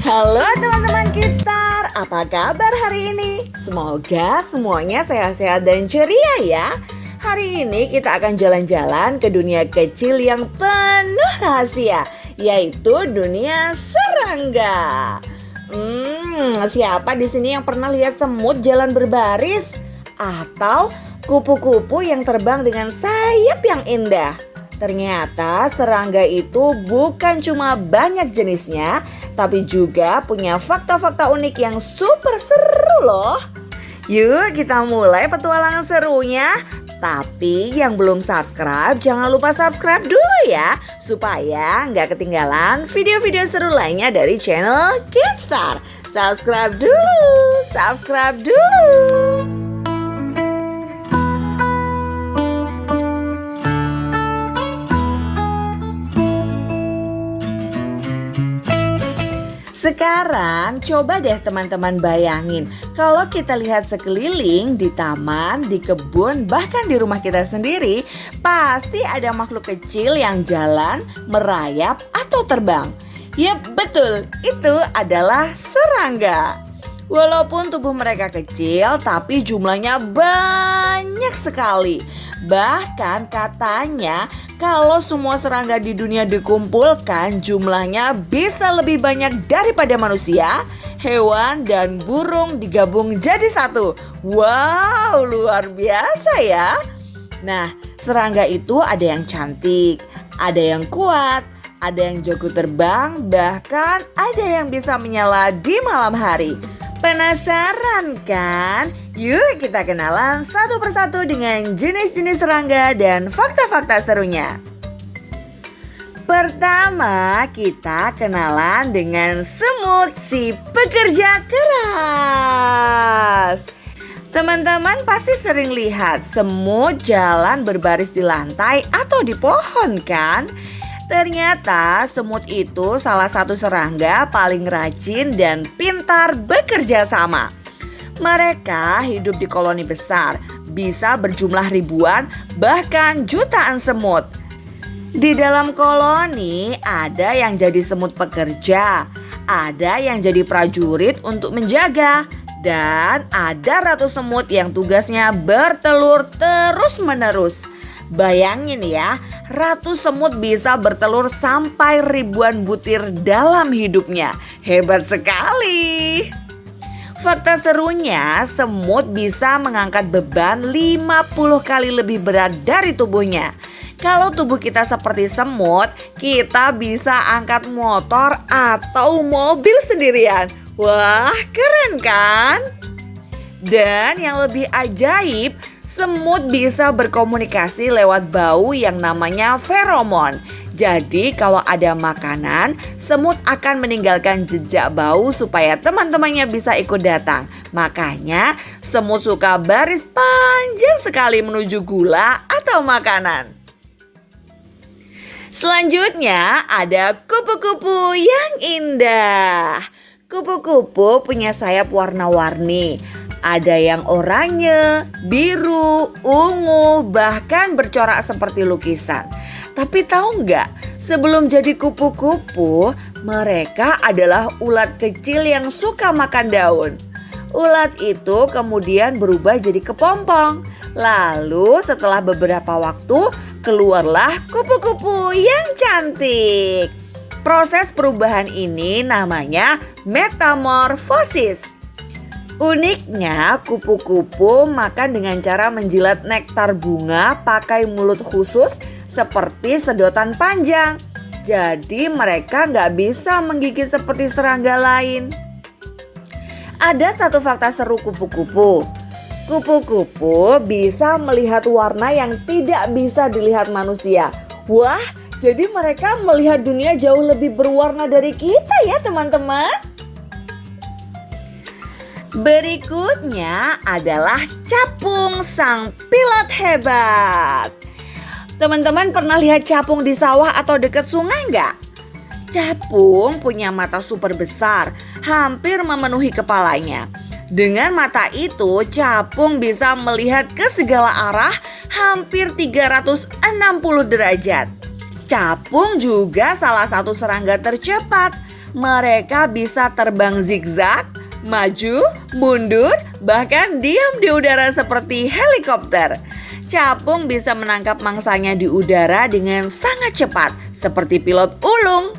Halo teman-teman Kidstar, apa kabar hari ini? Semoga semuanya sehat-sehat dan ceria ya. Hari ini kita akan jalan-jalan ke dunia kecil yang penuh rahasia, yaitu dunia serangga. Siapa di sini yang pernah lihat semut jalan berbaris? Atau kupu-kupu yang terbang dengan sayap yang indah? Ternyata serangga itu bukan cuma banyak jenisnya, tapi juga punya fakta-fakta unik yang super seru loh. Yuk kita mulai petualangan serunya. Tapi yang belum subscribe jangan lupa subscribe dulu ya, supaya nggak ketinggalan video-video seru lainnya dari channel Kidstar. Subscribe dulu, subscribe dulu. Sekarang coba deh teman-teman bayangin, kalau kita lihat sekeliling di taman, di kebun, bahkan di rumah kita sendiri, pasti ada makhluk kecil yang jalan, merayap, atau terbang. Yap, betul, itu adalah serangga. Walaupun tubuh mereka kecil, tapi jumlahnya banyak sekali. Bahkan katanya kalau semua serangga di dunia dikumpulkan, jumlahnya bisa lebih banyak daripada manusia, hewan, dan burung digabung jadi satu. Wow, luar biasa ya. Nah, serangga itu ada yang cantik, ada yang kuat, ada yang jago terbang, bahkan ada yang bisa menyala di malam hari. Penasaran kan? Yuk kita kenalan satu persatu dengan jenis-jenis serangga dan fakta-fakta serunya. Pertama kita kenalan dengan semut si pekerja keras. Teman-teman pasti sering lihat semut jalan berbaris di lantai atau di pohon kan? Ternyata semut itu salah satu serangga paling rajin dan pintar bekerja sama. Mereka hidup di koloni besar, bisa berjumlah ribuan bahkan jutaan semut. Di dalam koloni ada yang jadi semut pekerja, ada yang jadi prajurit untuk menjaga, dan ada ratu semut yang tugasnya bertelur terus-menerus. Bayangin ya, ratu semut bisa bertelur sampai ribuan butir dalam hidupnya. Hebat sekali. Fakta serunya, semut bisa mengangkat beban 50 kali lebih berat dari tubuhnya. Kalau tubuh kita seperti semut, kita bisa angkat motor atau mobil sendirian. Wah, keren kan? Dan yang lebih ajaib, semut bisa berkomunikasi lewat bau yang namanya feromon. Jadi kalau ada makanan, semut akan meninggalkan jejak bau supaya teman-temannya bisa ikut datang. Makanya semut suka baris panjang sekali menuju gula atau makanan. Selanjutnya ada kupu-kupu yang indah. Kupu-kupu punya sayap warna-warni. Ada yang oranye, biru, ungu, bahkan bercorak seperti lukisan. Tapi tahu nggak, sebelum jadi kupu-kupu, mereka adalah ulat kecil yang suka makan daun. Ulat itu kemudian berubah jadi kepompong. Lalu setelah beberapa waktu, keluarlah kupu-kupu yang cantik. Proses perubahan ini namanya metamorfosis. Uniknya, kupu-kupu makan dengan cara menjilat nektar bunga pakai mulut khusus seperti sedotan panjang. Jadi mereka nggak bisa menggigit seperti serangga lain. Ada satu fakta seru kupu-kupu. Kupu-kupu bisa melihat warna yang tidak bisa dilihat manusia. Wah, jadi mereka melihat dunia jauh lebih berwarna dari kita ya teman-teman. Berikutnya adalah capung sang pilot hebat. Teman-teman pernah lihat capung di sawah atau dekat sungai nggak? Capung punya mata super besar, hampir memenuhi kepalanya. Dengan mata itu, capung bisa melihat ke segala arah hampir 360 derajat. Capung juga salah satu serangga tercepat. Mereka bisa terbang zigzag, maju, mundur, bahkan diam di udara seperti helikopter. Capung bisa menangkap mangsanya di udara dengan sangat cepat, seperti pilot ulung.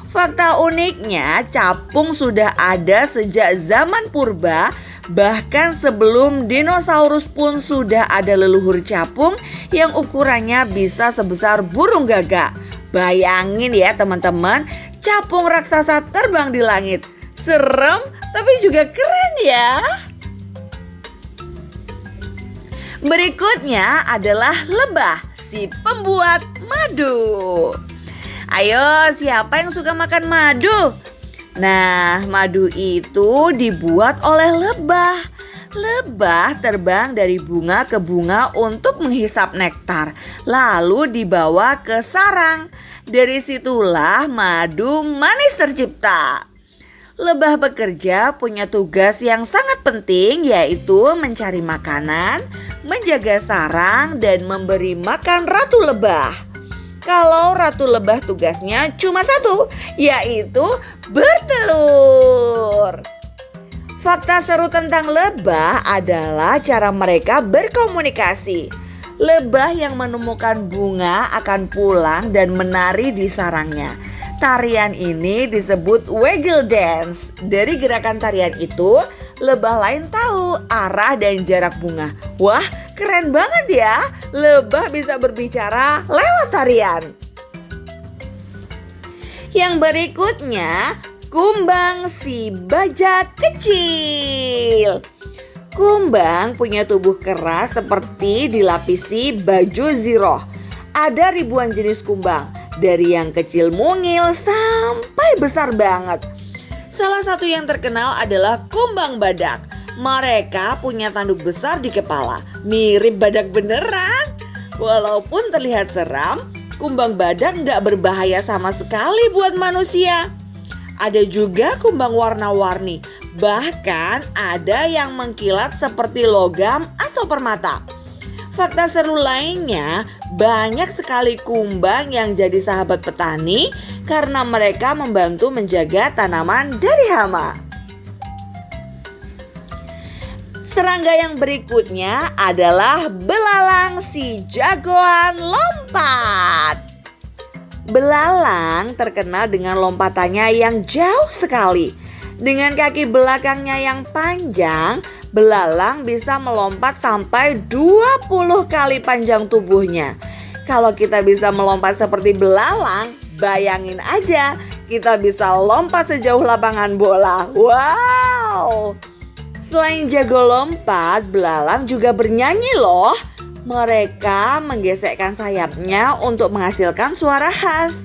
Fakta uniknya, capung sudah ada sejak zaman purba. Bahkan sebelum dinosaurus pun sudah ada leluhur capung yang ukurannya bisa sebesar burung gagak. Bayangin ya teman-teman, capung raksasa terbang di langit. Serem tapi juga keren ya. Berikutnya adalah lebah, si pembuat madu. Ayo, siapa yang suka makan madu? Nah, madu itu dibuat oleh lebah. Lebah terbang dari bunga ke bunga untuk menghisap nektar, lalu dibawa ke sarang. Dari situlah madu manis tercipta. Lebah bekerja punya tugas yang sangat penting, yaitu mencari makanan, menjaga sarang, dan memberi makan ratu lebah. Kalau ratu lebah tugasnya cuma satu, yaitu bertelur. Fakta seru tentang lebah adalah cara mereka berkomunikasi. Lebah yang menemukan bunga akan pulang dan menari di sarangnya. Tarian ini disebut waggle dance. Dari gerakan tarian itu, lebah lain tahu arah dan jarak bunga. Wah, keren banget ya. Lebah bisa berbicara lewat tarian. Yang berikutnya, kumbang si bajak kecil. Kumbang punya tubuh keras seperti dilapisi baju ziroh. Ada ribuan jenis kumbang, dari yang kecil mungil sampai besar banget. Salah satu yang terkenal adalah kumbang badak. Mereka punya tanduk besar di kepala, mirip badak beneran. Walaupun terlihat seram, kumbang badak nggak berbahaya sama sekali buat manusia. Ada juga kumbang warna-warni, bahkan ada yang mengkilat seperti logam atau permata. Fakta seru lainnya, banyak sekali kumbang yang jadi sahabat petani karena mereka membantu menjaga tanaman dari hama. Serangga yang berikutnya adalah belalang si jagoan lompat. Belalang terkenal dengan lompatannya yang jauh sekali. Dengan kaki belakangnya yang panjang, belalang bisa melompat sampai 20 kali panjang tubuhnya. Kalau kita bisa melompat seperti belalang, bayangin aja kita bisa lompat sejauh lapangan bola. Wow! Selain jago lompat, belalang juga bernyanyi loh. Mereka menggesekkan sayapnya untuk menghasilkan suara khas.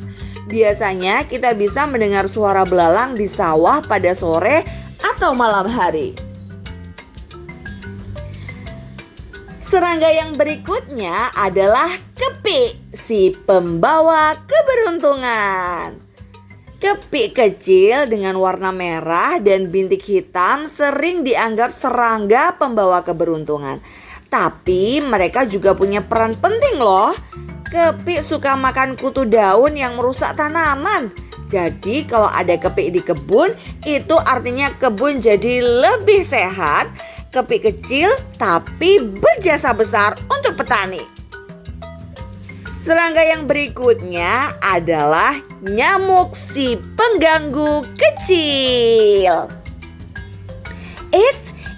Biasanya kita bisa mendengar suara belalang di sawah pada sore atau malam hari. Serangga yang berikutnya adalah kepik, si pembawa keberuntungan. Kepik kecil dengan warna merah dan bintik hitam sering dianggap serangga pembawa keberuntungan. Tapi mereka juga punya peran penting loh. Kepik suka makan kutu daun yang merusak tanaman. Jadi kalau ada kepik di kebun, itu artinya kebun jadi lebih sehat. Kepik kecil tapi berjasa besar untuk petani. Serangga yang berikutnya adalah nyamuk si pengganggu kecil.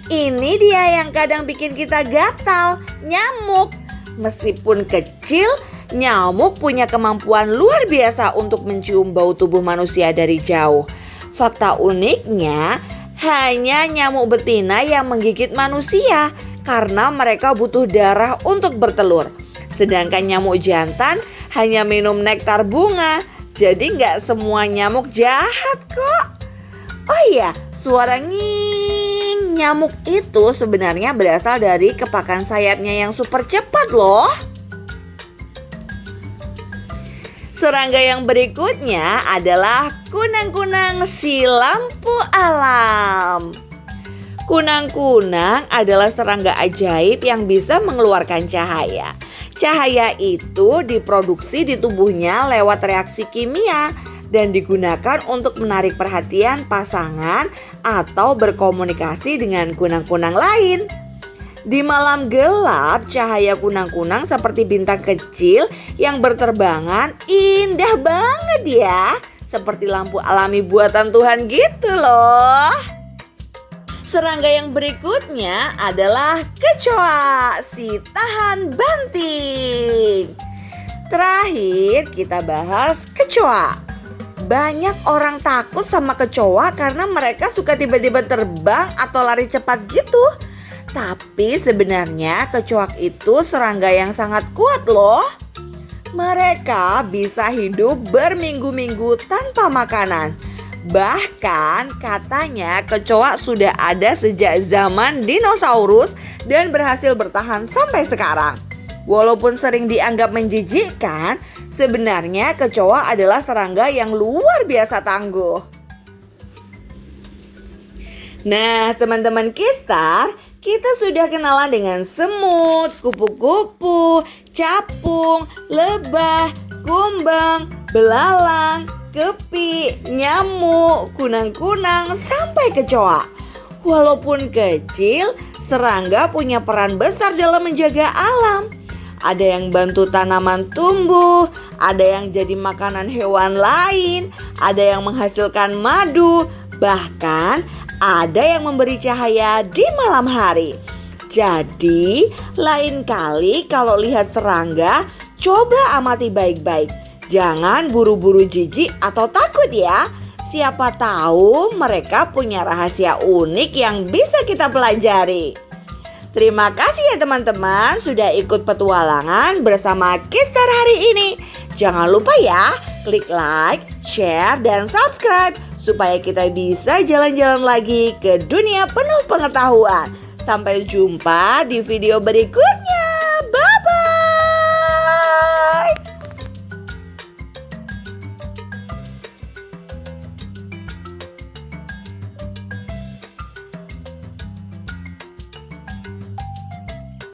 Ini dia yang kadang bikin kita gatal, nyamuk. Meskipun kecil, nyamuk punya kemampuan luar biasa untuk mencium bau tubuh manusia dari jauh. Fakta uniknya, hanya nyamuk betina yang menggigit manusia karena mereka butuh darah untuk bertelur. Sedangkan nyamuk jantan hanya minum nektar bunga. Jadi nggak semua nyamuk jahat kok. Oh iya, suara nging nyamuk itu sebenarnya berasal dari kepakan sayapnya yang super cepat loh. Serangga yang berikutnya adalah kunang-kunang si lampu alam. Kunang-kunang adalah serangga ajaib yang bisa mengeluarkan cahaya. Cahaya itu diproduksi di tubuhnya lewat reaksi kimia dan digunakan untuk menarik perhatian pasangan atau berkomunikasi dengan kunang-kunang lain. Di malam gelap, cahaya kunang-kunang seperti bintang kecil yang berterbangan indah banget ya. Seperti lampu alami buatan Tuhan gitu loh. Serangga yang berikutnya adalah kecoa, si tahan banting. Terakhir kita bahas kecoa. Banyak orang takut sama kecoa karena mereka suka tiba-tiba terbang atau lari cepat gitu. Tapi sebenarnya kecoa itu serangga yang sangat kuat loh. Mereka bisa hidup berminggu-minggu tanpa makanan. Bahkan katanya kecoa sudah ada sejak zaman dinosaurus dan berhasil bertahan sampai sekarang. Walaupun sering dianggap menjijikkan, sebenarnya kecoa adalah serangga yang luar biasa tangguh. Nah, teman-teman Keystar, kita sudah kenalan dengan semut, kupu-kupu, capung, lebah, kumbang, belalang, kepi, nyamuk, kunang-kunang, sampai kecoa. Walaupun kecil, serangga punya peran besar dalam menjaga alam. Ada yang bantu tanaman tumbuh, ada yang jadi makanan hewan lain, ada yang menghasilkan madu, bahkan ada yang memberi cahaya di malam hari. Jadi, lain kali kalau lihat serangga, coba amati baik-baik. Jangan buru-buru jijik atau takut ya. Siapa tahu mereka punya rahasia unik yang bisa kita pelajari. Terima kasih ya teman-teman sudah ikut petualangan bersama Keystar hari ini. Jangan lupa ya, klik like, share, dan subscribe supaya kita bisa jalan-jalan lagi ke dunia penuh pengetahuan. Sampai jumpa di video berikutnya.